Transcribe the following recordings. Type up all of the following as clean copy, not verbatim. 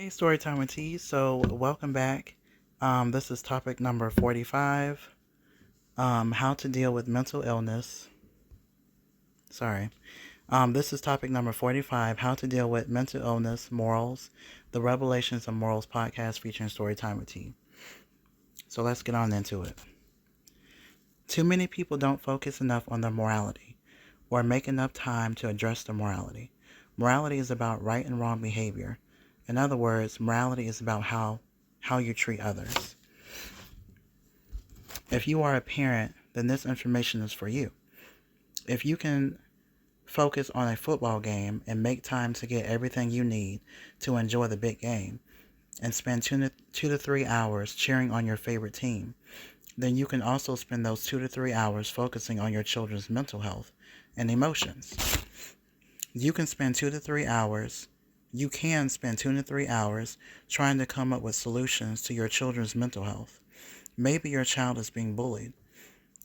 Hey, Storytime with Tea. So, welcome back. This is topic number 45, how to deal with mental illness. Sorry. This is topic number 45, how to deal with mental illness, morals, the Revelations of Morals podcast featuring Storytime with Tea. So, let's get on into it. Too many people don't focus enough on their morality or make enough time to address their morality. Morality is about right and wrong behavior. In other words, morality is about how you treat others. If you are a parent, then this information is for you. If you can focus on a football game and make time to get everything you need to enjoy the big game and spend 2 to 3 hours cheering on your favorite team, then you can also spend those 2 to 3 hours focusing on your children's mental health and emotions. You can spend 2 to 3 hours trying to come up with solutions to your children's mental health. Maybe your child is being bullied.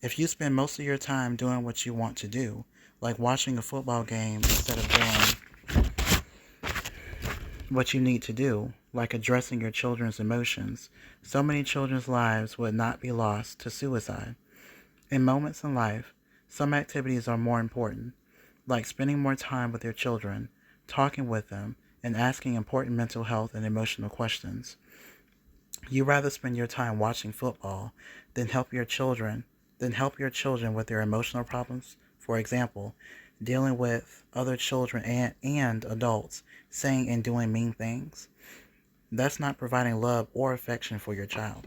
If you spend most of your time doing what you want to do, like watching a football game instead of doing what you need to do, like addressing your children's emotions, so many children's lives would not be lost to suicide. In moments in life, some activities are more important, like spending more time with your children, talking with them, and asking important mental health and emotional questions. You rather spend your time watching football than help your children with their emotional problems. For example, dealing with other children and adults saying and doing mean things. That's not providing love or affection for your child.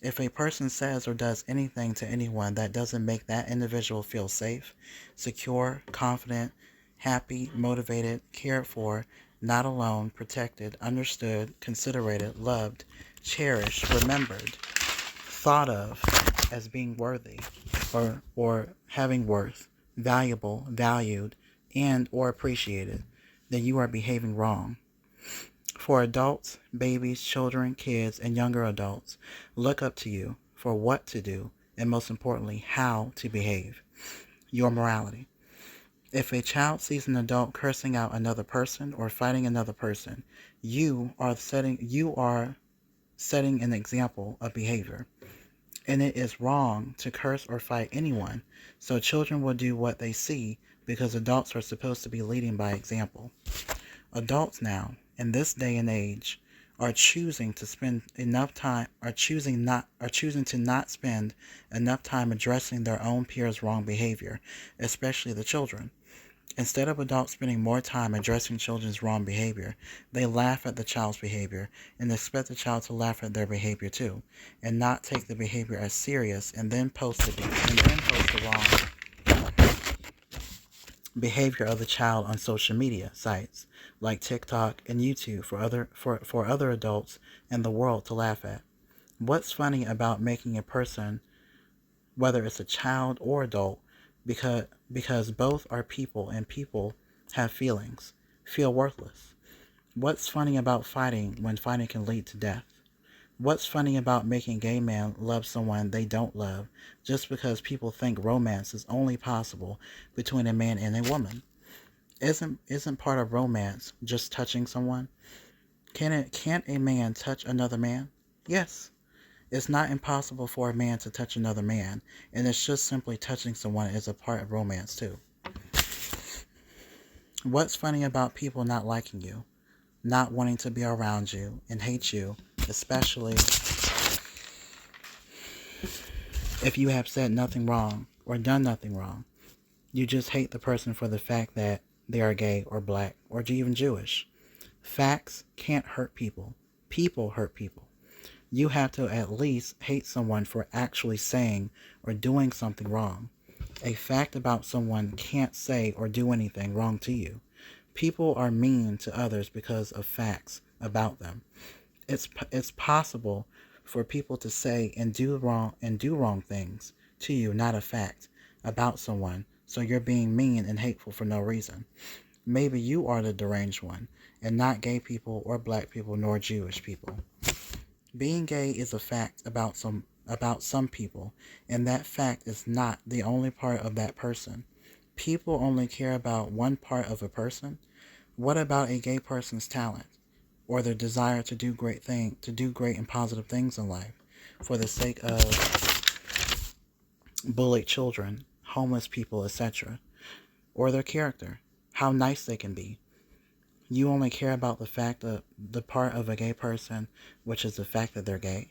If a person says or does anything to anyone that doesn't make that individual feel safe, secure, confident, happy, motivated, cared for, not alone, protected, understood, considerated, loved, cherished, remembered, thought of as being worthy or having worth, valuable, valued, and or appreciated, then you are behaving wrong. For adults, babies, children, kids, and younger adults, look up to you for what to do and most importantly, how to behave. Your morality. If a child sees an adult cursing out another person or fighting another person, you are setting an example of behavior. And it is wrong to curse or fight anyone, so children will do what they see because adults are supposed to be leading by example. Adults now, in this day and age, are choosing to not spend enough time addressing their own peers' wrong behavior, especially the children. Instead of adults spending more time addressing children's wrong behavior, they laugh at the child's behavior and expect the child to laugh at their behavior too, and not take the behavior as serious and then post the wrong behavior of the child on social media sites like TikTok and YouTube for other adults and the world to laugh at. What's funny about making a person, whether it's a child or adult, because both are people and people have feelings, feel worthless? What's funny about fighting when fighting can lead to death? What's funny about making gay men love someone they don't love just because people think romance is only possible between a man and a woman? Isn't part of romance just touching someone? Can't a man touch another man? Yes. It's not impossible for a man to touch another man, and it's just simply touching someone is a part of romance too. What's funny about people not liking you, not wanting to be around you, and hate you, especially if you have said nothing wrong or done nothing wrong? You just hate the person for the fact that they are gay or black or even Jewish. Facts can't hurt people. People hurt people. You have to at least hate someone for actually saying or doing something wrong. A fact about someone can't say or do anything wrong to you. People are mean to others because of facts about them. It's possible for people to say and do wrong things to you, not a fact about someone, so you're being mean and hateful for no reason. Maybe you are the deranged one, and not gay people or black people nor Jewish people. Being gay is a fact about some people, and that fact is not the only part of that person. People only care about one part of a person. What about a gay person's talent? or their desire to do great and positive things in life for the sake of bullied children, homeless people, etc., or their character, how nice they can be. You only care about the part of a gay person, which is the fact that they're gay.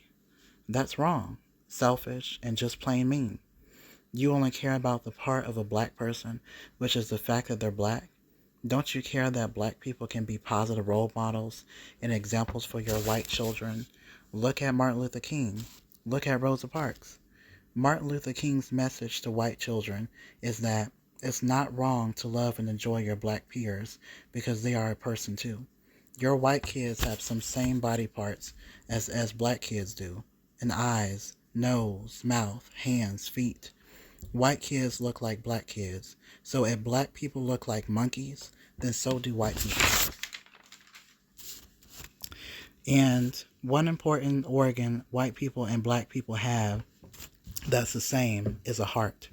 That's wrong, selfish, and just plain mean. You only care about the part of a black person, which is the fact that they're black. Don't you care that black people can be positive role models and examples for your white children? Look at Martin Luther King. Look at Rosa Parks. Martin Luther King's message to white children is that it's not wrong to love and enjoy your black peers because they are a person too. Your white kids have some same body parts as black kids do. And eyes, nose, mouth, hands, feet. White kids look like black kids. So if black people look like monkeys, then so do white people. And one important organ white people and black people have that's the same is a heart.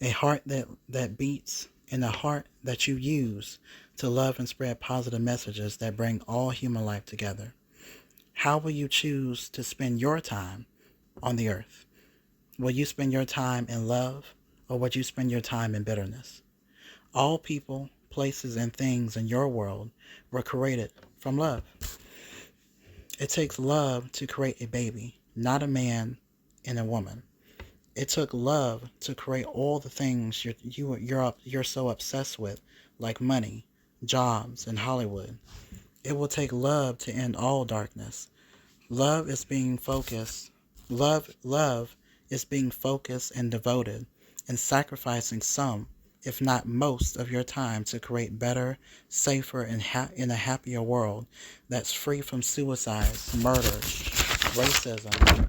A heart that beats and a heart that you use to love and spread positive messages that bring all human life together. How will you choose to spend your time on the earth? Will you spend your time in love, or will you spend your time in bitterness? All people, places, and things in your world were created from love. It takes love to create a baby, not a man and a woman. It took love to create all the things you're so obsessed with, like money, jobs, and Hollywood. It will take love to end all darkness. Love is being focused. Love is being focused and devoted, and sacrificing some, if not most, of your time to create better, safer, and in a happier world that's free from suicides, murders, racism,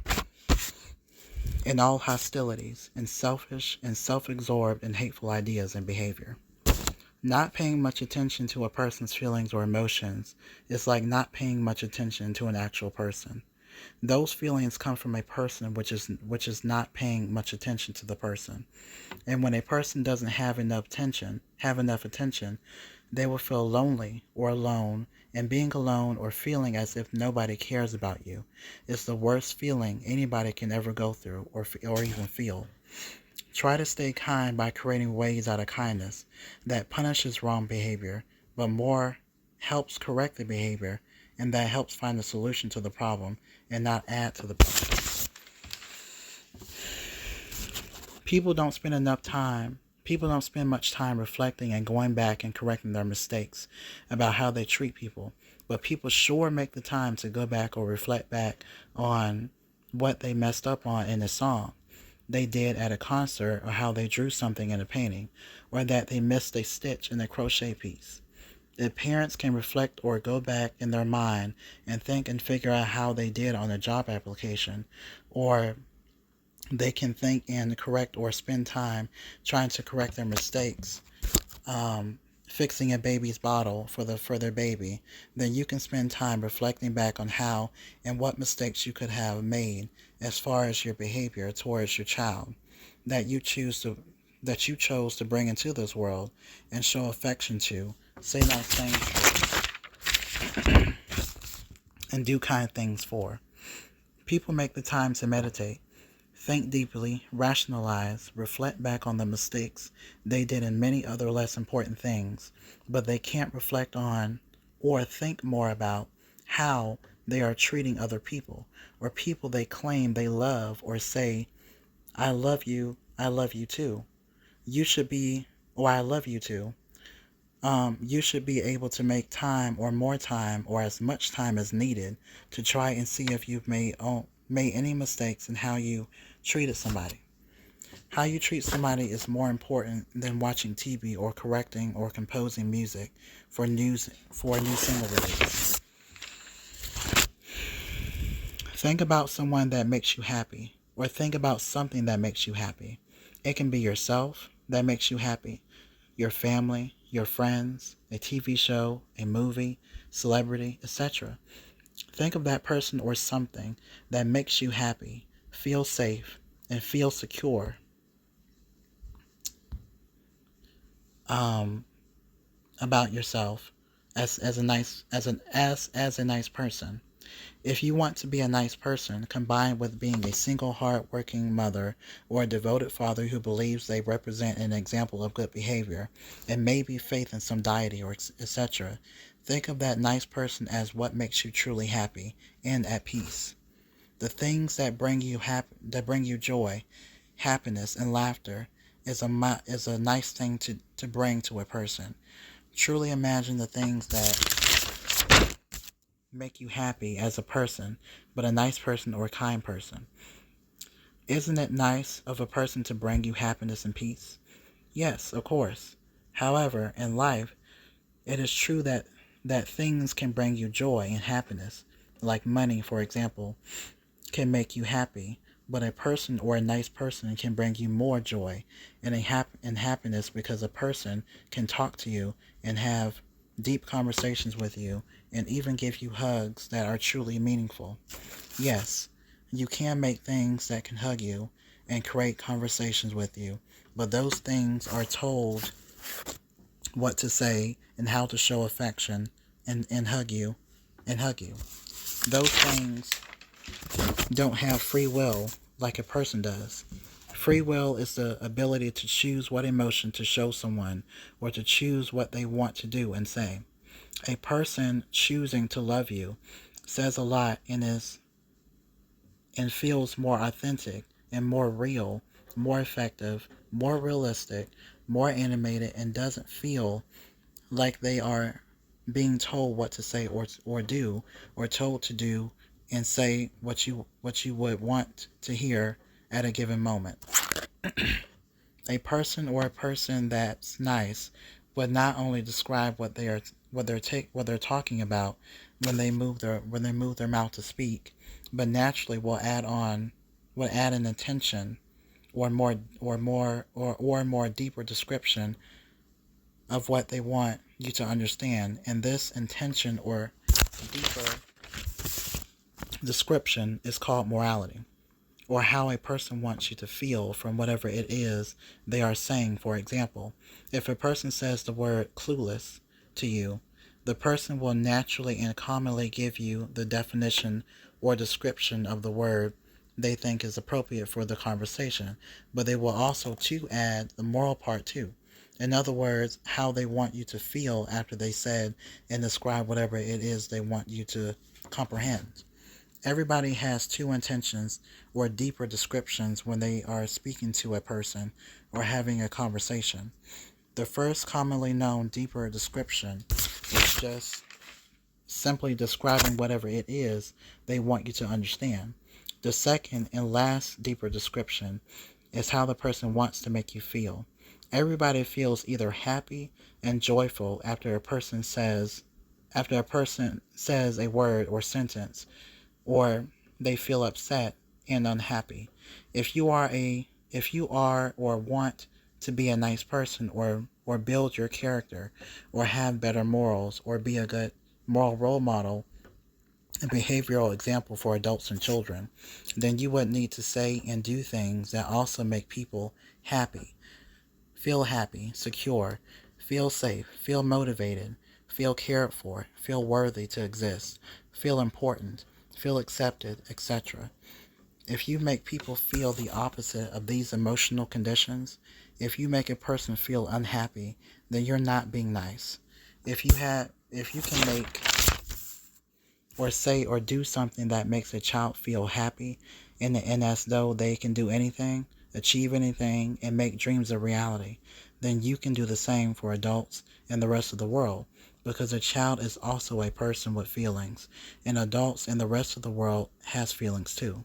and all hostilities, and selfish and self-absorbed and hateful ideas and behavior. Not paying much attention to a person's feelings or emotions is like not paying much attention to an actual person. Those feelings come from a person which is not paying much attention to the person. And when a person doesn't have enough attention, they will feel lonely or alone, and being alone or feeling as if nobody cares about you is the worst feeling anybody can ever go through or even feel. Try to stay kind by creating ways out of kindness that punishes wrong behavior, but more helps correct the behavior, and that helps find a solution to the problem and not add to the problem. People don't spend much time reflecting and going back and correcting their mistakes about how they treat people, but people sure make the time to go back or reflect back on what they messed up on in a song they did at a concert, or how they drew something in a painting, or that they missed a stitch in a crochet piece. If parents can reflect or go back in their mind and think and figure out how they did on a job application, or they can think and correct or spend time trying to correct their mistakes, fixing a baby's bottle for their baby, then you can spend time reflecting back on how and what mistakes you could have made as far as your behavior towards your child that you chose to bring into this world and show affection to, say nice things to, and do kind things for. People make the time to meditate, think deeply, rationalize, reflect back on the mistakes they did in many other less important things, but they can't reflect on or think more about how they are treating other people, or people they claim they love, or say, I love you too. You should be, or I love you too. You should be able to make time, or more time, or as much time as needed to try and see if you've made any mistakes in how you treated somebody. How you treat somebody is more important than watching TV or correcting or composing music for a new single release. Think about someone that makes you happy, or think about something that makes you happy. It can be yourself that makes you happy, your family, your friends, a TV show, a movie, celebrity, etc. Think of that person or something that makes you happy, feel safe, and feel secure about yourself as a nice person. If you want to be a nice person, combined with being a single, hard-working mother or a devoted father who believes they represent an example of good behavior, and maybe faith in some deity or etc., think of that nice person as what makes you truly happy and at peace. The things that bring you joy, happiness, and laughter is a nice thing to bring to a person. Truly imagine the things that make you happy as a person, but a nice person or a kind person. Isn't it nice of a person to bring you happiness and peace? Yes, of course. However, in life, it is true that things can bring you joy and happiness, like money, for example, can make you happy, but a person or a nice person can bring you more joy and happiness because a person can talk to you and have deep conversations with you and even give you hugs that are truly meaningful. Yes, you can make things that can hug you and create conversations with you, but those things are told what to say and how to show affection and hug you. Those things don't have free will like a person does. Free will is the ability to choose what emotion to show someone or to choose what they want to do and say. A person choosing to love you says a lot and feels more authentic and more real, more effective, more realistic, more animated, and doesn't feel like they are being told what to say or do, or told to do and say what you would want to hear at a given moment. A person or a person that's nice would not only describe what they're talking about when they move their mouth to speak, but naturally will add an intention or more deeper description of what they want you to understand, and this intention or deeper description is called morality, or how a person wants you to feel from whatever it is they are saying. For example, if a person says the word clueless to you, the person will naturally and commonly give you the definition or description of the word they think is appropriate for the conversation, but they will also too add the moral part too. In other words, how they want you to feel after they said and describe whatever it is they want you to comprehend. Everybody has two intentions or deeper descriptions when they are speaking to a person or having a conversation. The first commonly known deeper description is just simply describing whatever it is they want you to understand. The second and last deeper description is how the person wants to make you feel. Everybody feels either happy and joyful after a person says a word or sentence, or they feel upset and unhappy. If you are or want to be a nice person or build your character or have better morals or be a good moral role model and behavioral example for adults and children, then you would need to say and do things that also make people happy, secure, feel safe, feel motivated, feel cared for, feel worthy to exist, feel important, feel accepted, etc. If you make people feel the opposite of these emotional conditions, if you make a person feel unhappy, then you're not being nice. If you can make or say or do something that makes a child feel happy and as though they can do anything, achieve anything, and make dreams a reality, then you can do the same for adults and the rest of the world, because a child is also a person with feelings, and adults and the rest of the world has feelings too.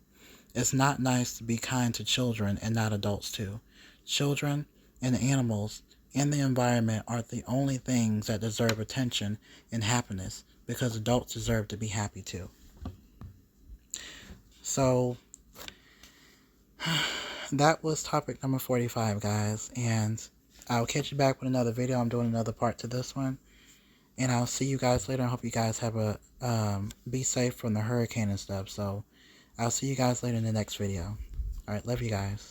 It's not nice to be kind to children and not adults too. Children and animals and the environment are the only things that deserve attention and happiness, because adults deserve to be happy too. So that was topic number 45, guys, and I'll catch you back with another video. I'm doing another part to this one, and I'll see you guys later. I hope you guys have a be safe from the hurricane and stuff. So I'll see you guys later in the next video. Alright, love you guys.